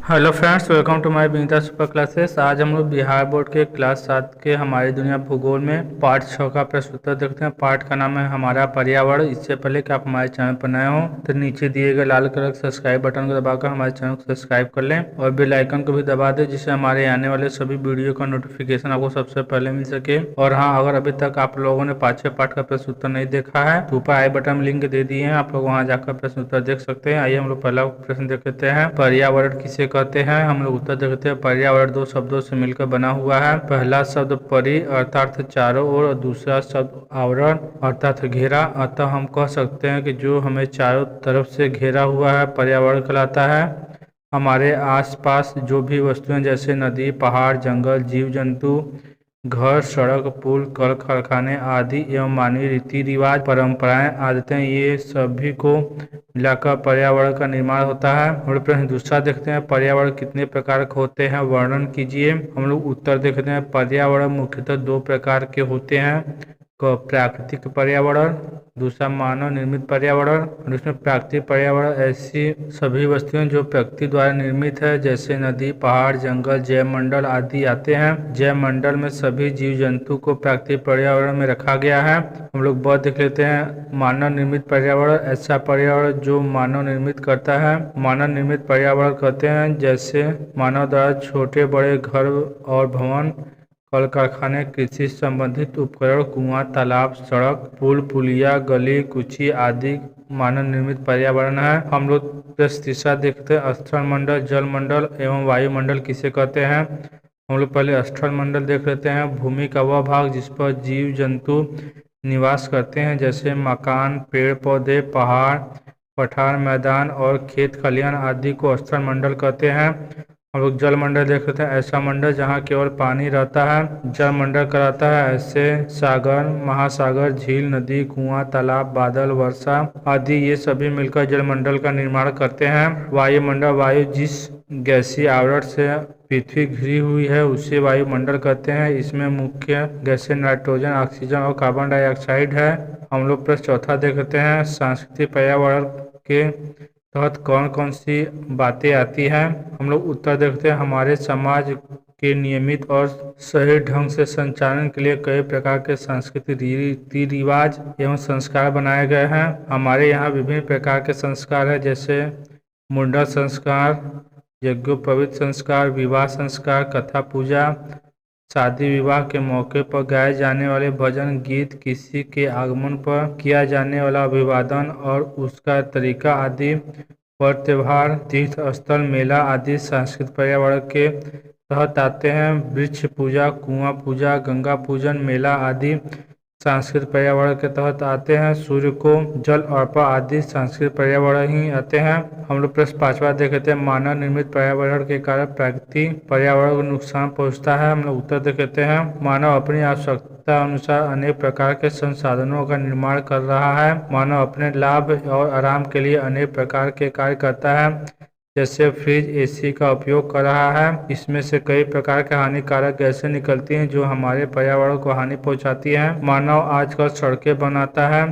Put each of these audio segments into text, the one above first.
Hello friends, welcome to my Vinita super classes. आज हम लोग बिहार बोर्ड के क्लास 7 के हमारी दुनिया भूगोल में पार्ट 6 का प्रश्न उत्तर देखते हैं। पार्ट का नाम है हमारा पर्यावरण। इससे पहले कि आप हमारे चैनल पर नए हो तो नीचे दिए गए लाल कलर के सब्सक्राइब बटन को दबाकर हमारे चैनल को सब्सक्राइब कर लें और बेल आइकन को भी दबा दें, जिससे हमारे आने वाले सभी वीडियो का नोटिफिकेशन आपको सबसे पहले मिल सके। और हाँ, अगर अभी तक आप लोगों ने 5 पार्ट का प्रश्न उत्तर नहीं देखा है तो ऊपर आई बटन में लिंक दे दिए हैं, आप लोग वहाँ जाकर प्रश्न उत्तर देख सकते हैं। आइए हम लोग पहला प्रश्न देख लेते हैं। पर्यावरण किसे कहते हैं? हम लोग उत्तर देखते हैं। पर्यावरण दो शब्दों से मिलकर बना हुआ है। पहला शब्द परि अर्थात चारों ओर और दूसरा शब्द आवरण अर्थात घेरा। अतः हम कह सकते हैं कि जो हमें चारों तरफ से घेरा हुआ है पर्यावरण कहलाता है। हमारे आसपास जो भी वस्तुएं जैसे नदी, पहाड़, जंगल, जीव जंतु, घर, सड़क, पुल, कल कारखाने आदि एवं मानवीय रीति रिवाज, परंपराएं, आदतें, ये सभी को मिलाकर पर्यावरण का निर्माण होता है। और प्रश्न दूसरा देखते हैं। पर्यावरण कितने प्रकार के होते हैं, वर्णन कीजिए। हम लोग उत्तर देखते हैं। पर्यावरण मुख्यतः दो प्रकार के होते हैं, प्राकृतिक पर्यावरण, दूसरा मानव निर्मित पर्यावरण। और इसमें प्राकृतिक पर्यावरण ऐसी सभी वस्तुएं जो प्रकृति द्वारा निर्मित है, जैसे नदी, पहाड़, जंगल, जैवमंडल आदि आते हैं। जैवमंडल में सभी जीव जंतु को प्राकृतिक पर्यावरण में रखा गया है। हम लोग बहुत देख लेते हैं। मानव निर्मित पर्यावरण ऐसा पर्यावरण जो मानव निर्मित करता है। मानव निर्मित पर्यावरण कहते हैं जैसे मानव द्वारा छोटे बड़े घर और भवन, कल कारखाने, कृषि संबंधित उपकरण, कुआं, तालाब, सड़क, पुल, पुलिया, गली कुची आदि मानव निर्मित पर्यावरण है। हम लोग तीसरा देखते हैं। स्थल मंडल, जल मंडल एवं वायुमंडल किसे कहते हैं? हम लोग पहले स्थल मंडल देख लेते हैं। भूमि का वह भाग जिस पर जीव जंतु निवास करते हैं, जैसे मकान, पेड़ पौधे, पहाड़, पठार, मैदान और खेत खलिहान आदि को स्थल मंडल कहते हैं। हम लोग जल मंडल देख लेते हैं। ऐसा मंडल जहाँ केवल पानी रहता है जल मंडल कहलाता है। ऐसे सागर, महासागर, झील, नदी, कुआं, तालाब, बादल, वर्षा आदि ये सभी मिलकर जल मंडल का निर्माण करते हैं। वायुमंडल, वायु जिस गैसीय आवरण से पृथ्वी घिरी हुई है उसे वायुमंडल कहते हैं। इसमें मुख्य गैसें नाइट्रोजन, ऑक्सीजन और कार्बन डाइऑक्साइड है। हम लोग प्रश्न चौथा देखते हैं। सांस्कृतिक पर्यावरण के तहत कौन कौन सी बातें आती हैं? हम लोग उत्तर देखते हैं। हमारे समाज के नियमित और सही ढंग से संचालन के लिए कई प्रकार के सांस्कृतिक रीति रिवाज एवं संस्कार बनाए गए हैं। हमारे यहाँ विभिन्न प्रकार के संस्कार हैं, जैसे मुंडन संस्कार, यज्ञोपवीत संस्कार, विवाह संस्कार, कथा पूजा, शादी विवाह के मौके पर गाए जाने वाले भजन गीत, किसी के आगमन पर किया जाने वाला अभिवादन और उसका तरीका आदि, पर्व त्योहार, तीर्थ स्थल, मेला आदि सांस्कृतिक पर्यावरण के तहत आते हैं। वृक्ष पूजा, कुआं पूजा, गंगा पूजन, मेला आदि सांस्कृतिक पर्यावरण के तहत आते हैं। सूर्य को जल अर्पण आदि सांस्कृतिक पर्यावरण ही आते हैं। हम लोग प्रश्न पांचवा देखते हैं। मानव निर्मित पर्यावरण के कारण प्राकृतिक पर्यावरण को नुकसान पहुंचता है। हम लोग उत्तर देखते हैं। मानव अपनी आवश्यकता अनुसार अनेक प्रकार के संसाधनों का निर्माण कर रहा है। मानव अपने लाभ और आराम के लिए अनेक प्रकार के कार्य करता है, जैसे फ्रिज, एसी का उपयोग कर रहा है। इसमें से कई प्रकार के हानिकारक गैसें निकलती हैं जो हमारे पर्यावरण को हानि पहुंचाती हैं। मानव आजकल सड़कें बनाता है,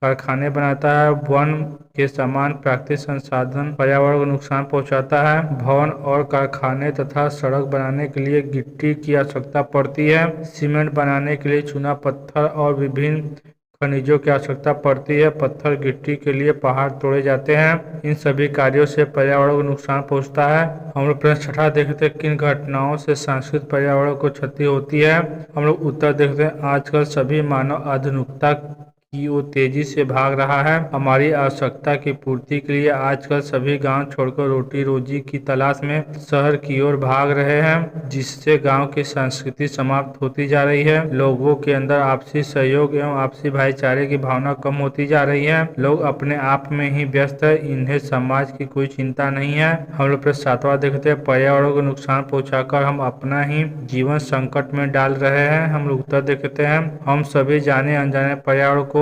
कारखाने बनाता है। वन के समान प्राकृतिक संसाधन पर्यावरण को नुकसान पहुंचाता है। भवन और कारखाने तथा सड़क बनाने के लिए गिट्टी की आवश्यकता पड़ती है। सीमेंट बनाने के लिए चूना पत्थर और विभिन्न खनिजों की आवश्यकता पड़ती है। पत्थर गिट्टी के लिए पहाड़ तोड़े जाते हैं। इन सभी कार्यों से पर्यावरण को नुकसान पहुंचता है। हम लोग प्रश्न छठा देखते हैं। किन घटनाओं से सांस्कृतिक पर्यावरण को क्षति होती है? हम लोग उत्तर देखते हैं। आजकल सभी मानव आधुनिकता की ओर तेजी से भाग रहा है। हमारी आवश्यकता की पूर्ति के लिए आजकल सभी गांव छोड़कर रोटी रोजी की तलाश में शहर की ओर भाग रहे हैं, जिससे गांव की संस्कृति समाप्त होती जा रही है। लोगों के अंदर आपसी सहयोग एवं आपसी भाईचारे की भावना कम होती जा रही है। लोग अपने आप में ही व्यस्त है, इन्हें समाज की कोई चिंता नहीं है। हम लोग प्रश्न सातवां देखते हैं। पर्यावरण को नुकसान पहुंचाकर हम अपना ही जीवन संकट में डाल रहे हैं। हम लोग उत्तर देखते हैं। हम सभी जाने अनजाने पर्यावरण को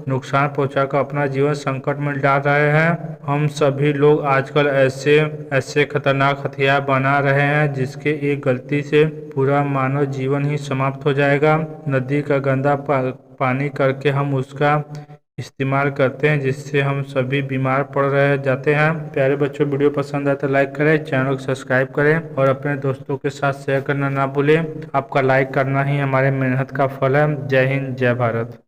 नुकसान पहुंचाकर अपना जीवन संकट में डाल रहे हैं। हम सभी लोग आजकल ऐसे खतरनाक हथियार बना रहे हैं जिसके एक गलती से पूरा मानव जीवन ही समाप्त हो जाएगा। नदी का गंदा पानी करके हम उसका इस्तेमाल करते हैं, जिससे हम सभी बीमार पड़ रहे जाते हैं। प्यारे बच्चों, वीडियो पसंद आए तो लाइक करें, चैनल को सब्सक्राइब करें और अपने दोस्तों के साथ शेयर करना ना भूलें। आपका लाइक करना ही हमारे मेहनत का फल है। जय हिंद, जय भारत।